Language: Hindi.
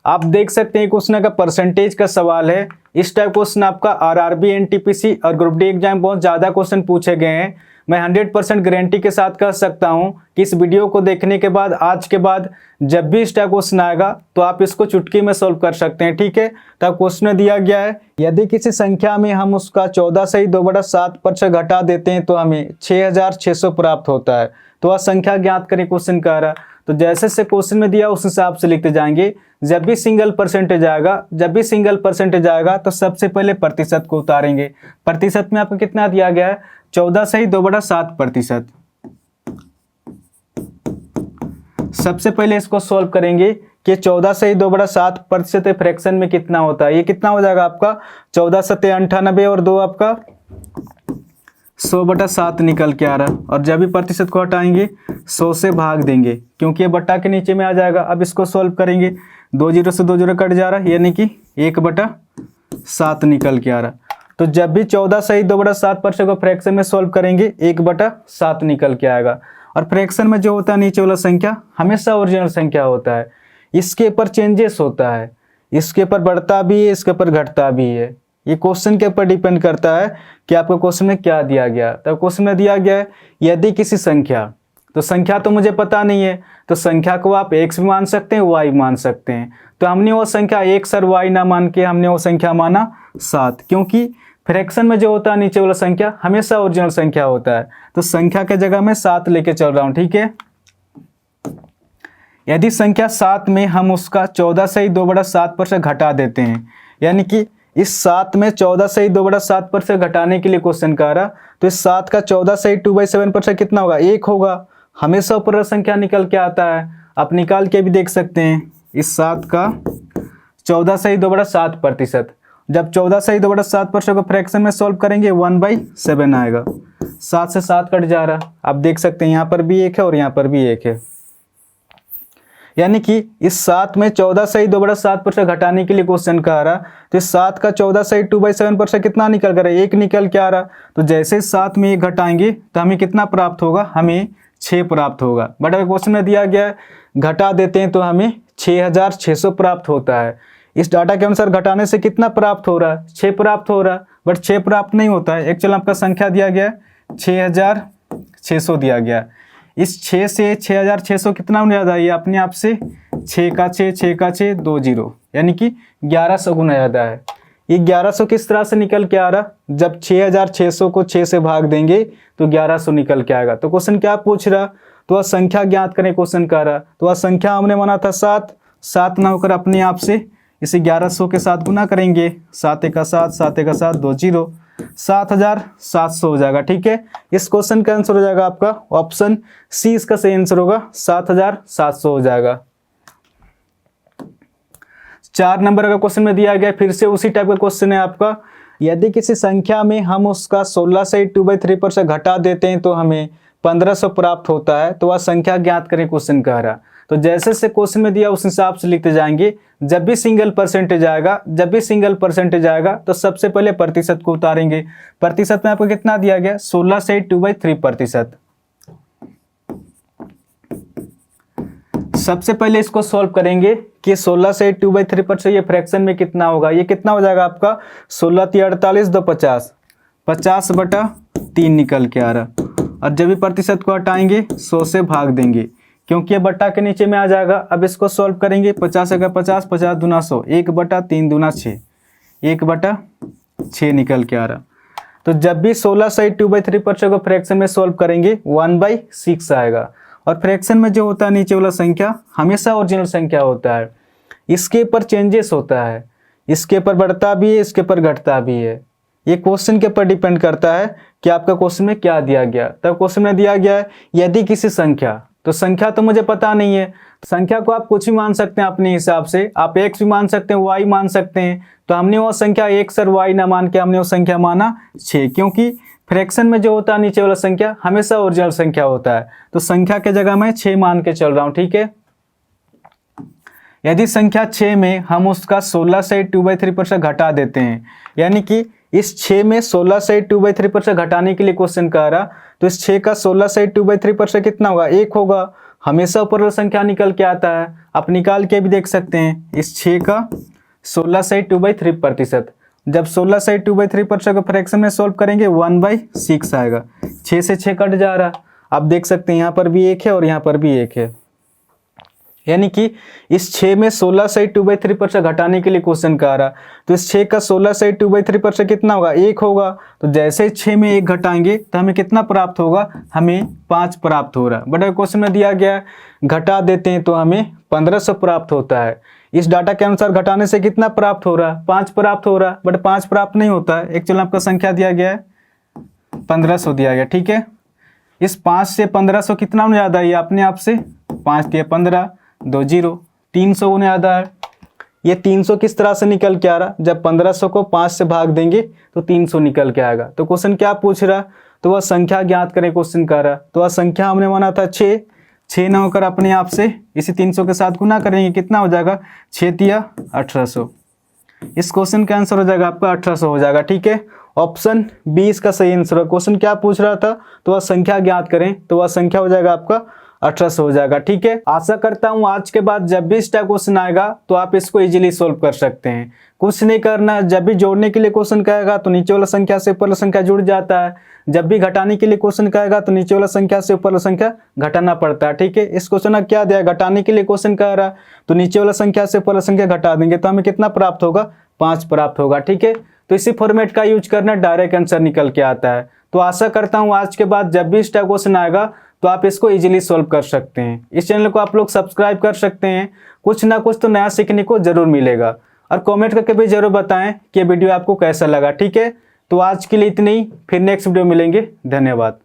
आप देख सकते हैं क्वेश्चन का परसेंटेज का सवाल है। इस टाइप क्वेश्चन आपका आरआरबी, एनटीपीसी और ग्रुप डी एग्जाम बहुत ज़्यादा क्वेश्चन पूछे गए हैं। मैं 100% गारंटी के साथ कह सकता हूं कि इस वीडियो को देखने के बाद, आज के बाद जब भी इस टाइप क्वेश्चन आएगा तो आप इसको चुटकी में सॉल्व कर सकते हैं। ठीक है, तो क्वेश्चन में दिया गया है, यदि किसी संख्या में हम उसका 14 से 2/7 घटा देते हैं तो हमें 6600 प्राप्त होता है। तो वह संख्या ज्ञात करें, क्वेश्चन कह रहा। तो जैसे से क्वेश्चन में दिया उस हिसाब से लिखते जाएंगे। जब भी सिंगल परसेंटेज आएगा तो सबसे पहले प्रतिशत को उतारेंगे। प्रतिशत में आपको कितना दिया गया है, 14 से 2/7%। सबसे पहले इसको सॉल्व करेंगे कि 14 से 2/7% फ्रैक्शन में कितना होता है। ये कितना हो जाएगा आपका 14 सत्ते 98 और 2 आपका 100/7 निकल के आ रहा। और जब भी प्रतिशत को हटाएंगे 100 से भाग देंगे क्योंकि ये बट्टा के नीचे में आ जाएगा। अब इसको सॉल्व करेंगे, 2 0 से 2 0 कट जा रहा है, यानी कि 1/7 निकल के आ रहा। तो जब भी 14 से 2/7% को फ्रैक्शन में सॉल्व करेंगे 1/7 निकल के आएगा। और फ्रैक्शन में जो होता है नीचे वाला संख्या हमेशा ओरिजिनल संख्या होता है। इसके ऊपर चेंजेस होता है, इसके ऊपर बढ़ता भी है, इसके ऊपर घटता भी है। ये क्वेश्चन के ऊपर डिपेंड करता है कि आपको क्वेश्चन में क्या दिया गया। तो क्वेश्चन में दिया गया है यदि किसी संख्या, तो संख्या तो मुझे पता नहीं है, तो संख्या को आप x भी मान सकते हैं, y मान सकते हैं। तो हमने वो संख्या x और y ना मान के हमने वो संख्या माना 7, क्योंकि फ्रैक्शन में जो होता है नीचे वाला संख्या हमेशा ओरिजिनल संख्या होता है। तो संख्या के जगह में 7 लेके चल रहा हूं। ठीक है, यदि संख्या 7 में हम उसका 14 से 2/7% घटा देते हैं, यानी कि इस 7 में 14 से 2/7% घटाने के लिए क्वेश्चन कह रहा, तो इस 7 का 14 से 2/7% कितना होगा, 1 होगा। हमेशा ऊपर संख्या निकल के आता है, आप निकाल के भी देख सकते हैं। इस 7 का 14 से 2/7%, जब 14 से 2/7% को फ्रैक्शन में सॉल्व करेंगे 1/7 आएगा। 7 से 7 कट जा रहा, आप देख सकते हैं यहाँ पर भी 1 है और यहाँ पर भी 1 है। यानी कि इस 7 में 14 से 2/7% घटाने के लिए क्वेश्चन कह रहा, तो इस 7 का 14 से 2/7% कितना निकल कर रहा है, 1 निकल के आ रहा। तो जैसे 7 में 1 घटाएंगे तो हमें कितना प्राप्त होगा, हमें 6 प्राप्त होगा। बट अगर क्वेश्चन में दिया गया है घटा देते हैं तो हमें 6600 प्राप्त होता है। इस डाटा के अनुसार घटाने से कितना प्राप्त हो रहा है, 6 प्राप्त हो रहा है। बट 6 प्राप्त नहीं होता है। एक्चुअल आपका संख्या दिया गया है 6600 दिया गया। इस 6 से 6600 कितना हो जाता है, ये अपने आप से 6 का 6 2 0, यानी कि 1100 गुना ज़्यादा है। ये 1100 किस तरह से निकल के आ रहा, जब 6600 को 6 से भाग देंगे तो 1100 निकल के आएगा। तो क्वेश्चन क्या पूछ रहा, तो वह संख्या ज्ञात करें क्वेश्चन कह रहा। तो वह संख्या हमने माना था 7 ना होकर अपने आप से इसे 1100 के साथ गुना करेंगे, 7 1 7 7 1 7 2 0, 7700 हो जाएगा। ठीक है, इस क्वेश्चन का आंसर हो जाएगा आपका ऑप्शन सी, इसका सही आंसर होगा 7700 हो जाएगा। 4 नंबर का क्वेश्चन में दिया गया, फिर से उसी टाइप का क्वेश्चन है आपका। यदि किसी संख्या में हम उसका 16 से 2/3% घटा देते हैं तो हमें 1500 प्राप्त होता है। तो वह संख्या ज्ञात करें, क्वेश्चन कह रहा। तो जैसे से क्वेश्चन में दिया उस हिसाब से लिखते जाएंगे। जब भी सिंगल परसेंटेज आएगा तो सबसे पहले प्रतिशत को उतारेंगे। प्रतिशत में आपको कितना दिया गया, 16 से 2/3%। सबसे पहले इसको सॉल्व करेंगे कि 16 से 2/3% ये फ्रैक्शन में कितना होगा। ये कितना हो जाएगा आपका 16 × 48 2 50, 50/3 निकल के आ रहा। और जब भी प्रतिशत को हटाएंगे 100 से भाग देंगे क्योंकि ये बट्टा के नीचे में आ जाएगा। अब इसको सॉल्व करेंगे, 50 × 50, 50 दूना 100, 1/3 दूना 6, 1/6 निकल के आ रहा। तो जब भी 16 से 2/3% को फ्रैक्शन में सॉल्व करेंगे 1/6 आएगा। और फ्रैक्शन में जो होता है नीचे वाला संख्या हमेशा ओरिजिनल संख्या होता है। इसके ऊपर चेंजेस होता है, इसके ऊपर बढ़ता भी है, इसके ऊपर घटता भी है। ये क्वेश्चन के ऊपर डिपेंड करता है कि आपका क्वेश्चन में क्या दिया गया। तब क्वेश्चन में दिया गया है यदि किसी संख्या, तो संख्या तो मुझे पता नहीं है। संख्या को आप कुछ भी मान सकते हैं अपने हिसाब से, आप x भी मान सकते हैं, y मान सकते हैं। तो हमने वो संख्या x और y ना मान के हमने वो संख्या माना 6, क्योंकि फ्रैक्शन में जो होता है नीचे वाला संख्या हमेशा ओरिजिनल संख्या होता है। तो संख्या के जगह मैं 6 मान के चल रहा हूँ। ठीक है, यदि संख्या 6 में हम उसका 16 से 2/3% घटा देते हैं, यानी कि इस 6 में 16 से 2/3% घटाने के लिए क्वेश्चन कह रहा, तो इस 6 का 16 से 2/3% कितना होगा, 1 होगा। हमेशा ऊपर वाला संख्या निकल के आता है। आप निकाल के भी देख सकते हैं। इस 6 का 16 से 2/3%। जब 16 से 2/3% को फ्रैक्शन में सॉल्व करेंगे 1/6 आएगा। 6 से 6 कट जा रहा। आप देख सकते हैं यहाँ पर भी 1 है और यहाँ पर भी 1 है, यानी कि इस 6 में 16 से 2/3% घटाने के लिए क्वेश्चन का आ रहा। तो इस 6 का 16 से 2/3% कितना होगा? 1 होगा। तो जैसे 6 में 1 घटाएंगे तो हमें कितना प्राप्त होगा? हमें 5 प्राप्त हो रहा। बट अगर क्वेश्चन में दिया गया घटा देते हैं तो हमें 1500 प्राप्त होता है। इस डाटा के अनुसार घटाने से कितना प्राप्त हो रहा? 5 प्राप्त हो रहा। बट 5 प्राप्त नहीं होता है। एक्चुअली आपका संख्या दिया गया है 1500 दिया गया, ठीक है। इस 5 से 1500 कितना होने ज़्यादा है? ये अपने आप से 5 दिया 15 2 0 300 होने ज़्यादा है। ये 300 किस तरह से निकल के आ रहा? जब 1500 को 5 से भाग देंगे तो 300 निकल के आएगा। तो क्वेश्चन क्या पूछ रहा? तो वह संख्या ज्ञात करें क्वेश्चन कर रहा। तो वह संख्या हमने माना था 6। 6 न होकर अपने आप से इसी 300 के साथ गुना करेंगे, कितना हो जाएगा? 6 तिया 1800। इस क्वेश्चन का आंसर हो जाएगा आपका 1800 हो जाएगा, ठीक है। ऑप्शन बी इसका सही आंसर है। क्वेश्चन क्या पूछ रहा था? तो वह संख्या ज्ञात करें, तो वह संख्या हो जाएगा आपका 1800 हो जाएगा, ठीक है। आशा करता हूं आज के बाद जब भी इस टाइप क्वेश्चन आएगा तो आप इसको इजीली सोल्व कर सकते हैं। कुछ नहीं करना, जब भी जोड़ने के लिए क्वेश्चन कहेगा तो नीचे वाला संख्या से ऊपर वाला संख्या जुड़ जाता है। जब भी घटाने के लिए क्वेश्चन कहेगा तो नीचे वाला संख्या से ऊपर वाला संख्या घटाना पड़ता है, ठीक है। इस क्वेश्चन में क्या दिया? घटाने के लिए क्वेश्चन कह रहा तो नीचे वाला संख्या से ऊपर वाला संख्या घटा देंगे तो हमें कितना प्राप्त होगा? 5 प्राप्त होगा, ठीक है। तो इसी फॉर्मेट का यूज करना, डायरेक्ट आंसर निकल के आता है। तो आशा करता हूं आज के बाद जब भी इस टाइप क्वेश्चन आएगा तो आप इसको इजीली सॉल्व कर सकते हैं। इस चैनल को आप लोग सब्सक्राइब कर सकते हैं। कुछ ना कुछ तो नया सीखने को जरूर मिलेगा। और कमेंट करके भी जरूर बताएं कि ये वीडियो आपको कैसा लगा, ठीक है। तो आज के लिए इतनी ही, फिर नेक्स्ट वीडियो मिलेंगे। धन्यवाद।